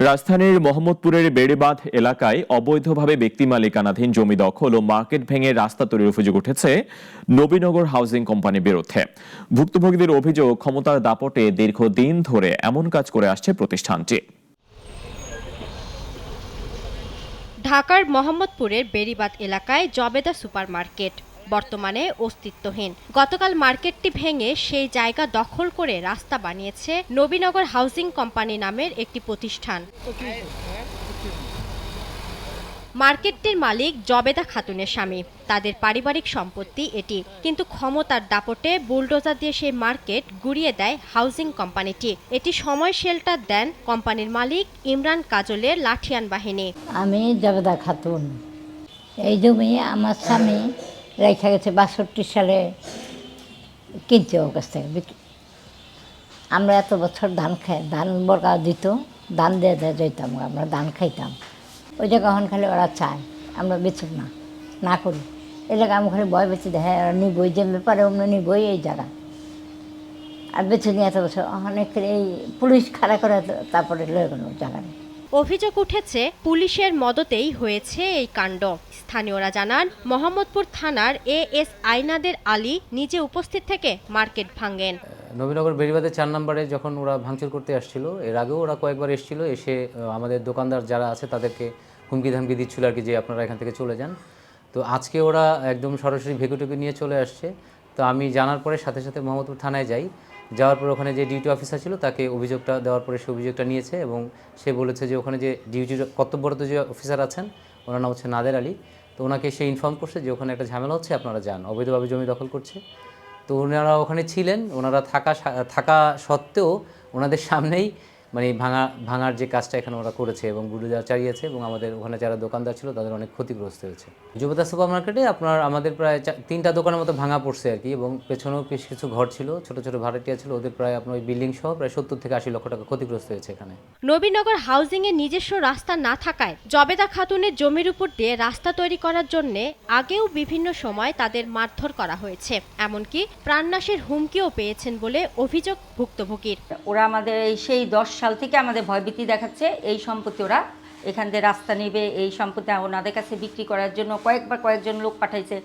রাজধানীর মোহাম্মদপুরের বেড়িবাঁধ এলাকায় অবৈধভাবে ব্যক্তি মালিকানাধীন জমি দখল ও মার্কেট ভেঙে রাস্তা তৈরির অভিযোগ উঠেছে নবীনগর হাউজিং কোম্পানির বিরুদ্ধে। ভুক্তভোগীদের অভিযোগ, ক্ষমতার দাপটে দীর্ঘদিন ধরে এমন কাজ করে আসছে প্রতিষ্ঠানটি। ঢাকার মোহাম্মদপুরের বেড়িবাঁধ এলাকায় জবেদা সুপার মার্কেট বর্তমানে অস্তিত্বহীন। গতকাল মার্কেটটি ভেঙে সেই জায়গা দখল করে রাস্তা বানিয়েছে নবীনগর হাউজিং কোম্পানি নামের একটি প্রতিষ্ঠান। মার্কেটটির মালিক জবেদা খাতুনের স্বামী, তাদের পারিবারিক সম্পত্তি এটি। কিন্তু ক্ষমতার দাপটে বুলডোজার দিয়ে সেই মার্কেট গুড়িয়ে দেয় হাউজিং কোম্পানিটি। এটি সময় শেল্টার দেন কোম্পানির মালিক ইমরান কাজলের লাঠিয়ান বাহিনী। আমি জবেদা খাতুন। এই জমি আমার স্বামী রেখে গেছে 62 সালে কিনছে ওর কাছ থেকে। আমরা এত বছর ধান খাই, ধান বরকা দিত, ধান দিয়ে যেতাম, আমরা ধান খাইতাম। ওই জায়গা এখন খালি ওরা চায় আমরা বেচুক না করি। এই জায়গা আমি খালি ভয় বেঁচে দেয়, হ্যাঁ ওরা নিবই, যে ব্যাপারে অন্য নিবই এই জায়গা। আর বেছে নিয়ে এত বছর অনেক এই পুলিশ খাড়া করে তারপরে লয়ে গেল জায়গা। অভিযোগ উঠেছে পুলিশের মদতেই হয়েছে এই কাণ্ড। স্থানীয়রা জানান, মোহাম্মদপুর থানার এএস আইনাদের আলী নিজে উপস্থিত থেকে মার্কেট ভাঙেন। নবীনগর বেড়িবাঁধের 4 নম্বরে যখন ওরা ভাঙচুর করতে আসছিল, এর আগেও ওরা কয়েকবার এসেছিল, এসে আমাদের দোকানদার যারা আছে তাদেরকে হুমকি ধামকি দিচ্ছিল আর কি, যে আপনারা এখান থেকে চলে যান। তো আজকে ওরা একদম সরাসরি ভেকুটুকু নিয়ে চলে আসছে। তো আমি জানার পরে সাথে সাথে মোহাম্মদপুর থানায় যাই। যাওয়ার পর ওখানে যে ডিউটি অফিসার ছিল তাকে অভিযোগটা দেওয়ার পরে সে অভিযোগটা নিয়েছে এবং সে বলেছে যে ওখানে যে ডিউটির কর্তব্যরত যে অফিসার আছেন ওনার নাম হচ্ছে নাদের আলী। তো ওনাকে সে ইনফর্ম করছে যে ওখানে একটা ঝামেলা হচ্ছে, আপনারা যান, অবৈধভাবে জমি দখল করছে। তো ওনারা ওখানে ছিলেন, ওনারা থাকা সত্ত্বেও ওনাদের সামনেই মানে ভাঙার যে কাজটা এখানে ওরা করেছে এবং বুলডোজার চালিয়েছে এবং আমাদের ওখানে যারা দোকানদার ছিল তাদের অনেক ক্ষতিগ্রস্ত হয়েছে। জবেদা সুপার মার্কেটে আমাদের প্রায় 3টা দোকানের মতো ভাঙা পড়ছে আর কি, এবং পেছনেও বেশ কিছু ঘর ছিল, ছোট ছোট ভাড়াটিয়া ছিল, ওদের প্রায় আপনার ওই বিল্ডিং সহ প্রায় 70 থেকে 80 লক্ষ টাকা ক্ষতিগ্রস্ত হয়েছে এখানে। নবীনগর হাউজিং এর নিজস্ব রাস্তা না থাকায় জবেদা খাতুনের জমির উপর দিয়ে রাস্তা তৈরি করার জন্য আগেও বিভিন্ন সময় তাদের মারধর করা হয়েছে, এমনকি প্রাণনাশের হুমকিও পেয়েছেন বলে অভিযোগ ভুক্তভোগীর। ওরা আমাদের সেই 10 সাল থেকে আমাদের ভয়ভীতি দেখাচ্ছে, এই সম্পত্তি ওরা এখান থেকে রাস্তা নেবে, এই সম্পত্তি ওনাদের কাছে বিক্রি করার জন্য কয়েকজন লোক পাঠাইছে,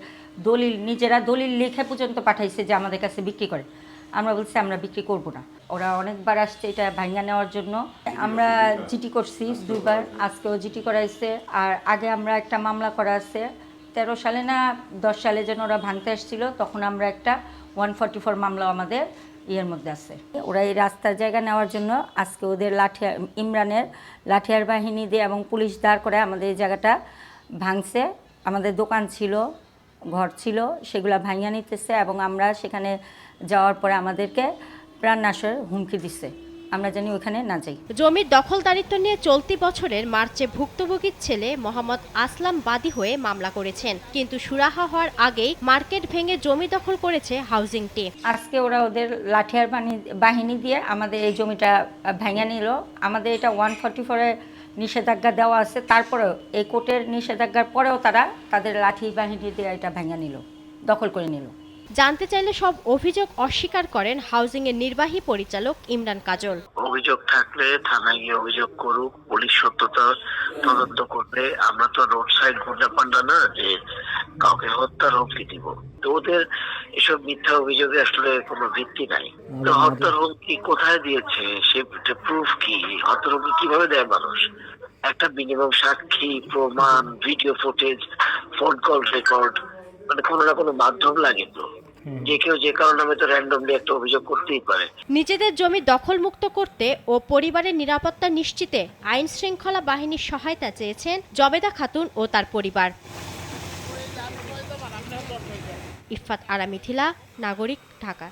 নিজেরা দলিল লিখে পর্যন্ত পাঠাইছে যে আমাদের কাছে বিক্রি করে। আমরা বলছি আমরা বিক্রি করব না। ওরা অনেকবার আসছে এটা ভাঙা নেওয়ার জন্য। আমরা জিটি করছি 2বার, আজকেও জিটি করাইছে। আর আগে আমরা একটা মামলা করা আছে 13 সালে না 10 সালে যেন ওরা ভাঙতে আসছিল, তখন আমরা একটা 144 মামলা আমাদের ইয়ের মধ্যে আছে। ওরা এই রাস্তার জায়গা নেওয়ার জন্য আজকে ওদের ইমরানের লাঠিয়ার বাহিনী দিয়ে এবং পুলিশ দাঁড় করে আমাদের এই জায়গাটা ভাঙছে। আমাদের দোকান ছিল, ঘর ছিল, সেগুলো ভাঙিয়ে নিতেছে এবং আমরা সেখানে যাওয়ার পরে আমাদেরকে প্রাণনাশের হুমকি দিচ্ছে, আমরা জানি ওখানে না যাই। জমির দখলদারিত্ব নিয়ে চলতি বছরের মার্চে ভুক্তভোগীর ছেলে মোহাম্মদ আসলাম বাদী হয়ে মামলা করেছেন, কিন্তু সুরাহা হওয়ার আগেই মার্কেট ভেঙে জমি দখল করেছে হাউজিংটি। আজকে ওরা ওদের লাঠিয়ার বাহিনী দিয়ে আমাদের এই জমিটা ভেঙে নিল। আমাদের এটা 144-এ নিষেধাজ্ঞা দেওয়া আছে, তারপরেও এই কোর্টের নিষেধাজ্ঞার পরেও তারা তাদের লাঠি বাহিনী দিয়ে এটা ভেঙে নিল, দখল করে নিল। জানতে চাইলে সব অভিযোগ অস্বীকার করেন হাউজিং এর নির্বাহী পরিচালক ইমরান কাজল। অভিযোগ থাকলে থানায় গিয়ে অভিযোগ করুক, পুলিশ সত্যতা তদন্ত করবে। আমরা তো রোড সাইড গুন্ডাপান্ডা না যে কাউকে হত্যার হুমকি দিব। তো ওদের এসব মিথ্যা অভিযোগে আসলে কোনো ভিত্তি নাই। তো হত্যার হুমকি কোথায় দিয়েছে, সে প্রুফ কি? হত্যার হুমকি কিভাবে দেয় মানুষ? একটা মিনিমাম সাক্ষী, প্রমাণ, video footage, phone call record, মানে কোনো না কোনো মাধ্যম লাগে। তো যে কেউ যে কারণে তো র্যান্ডমলি একটা অভিযোগ করতেই পারে। নিজেদের জমি দখল মুক্ত করতে ও পরিবারের নিরাপত্তা নিশ্চিতে আইন শৃঙ্খলা বাহিনীর সহায়তা চেয়েছেন জবেদা খাতুন ও তার পরিবার। ইফাত আরা মিথিলা, নাগরিক, ঢাকা।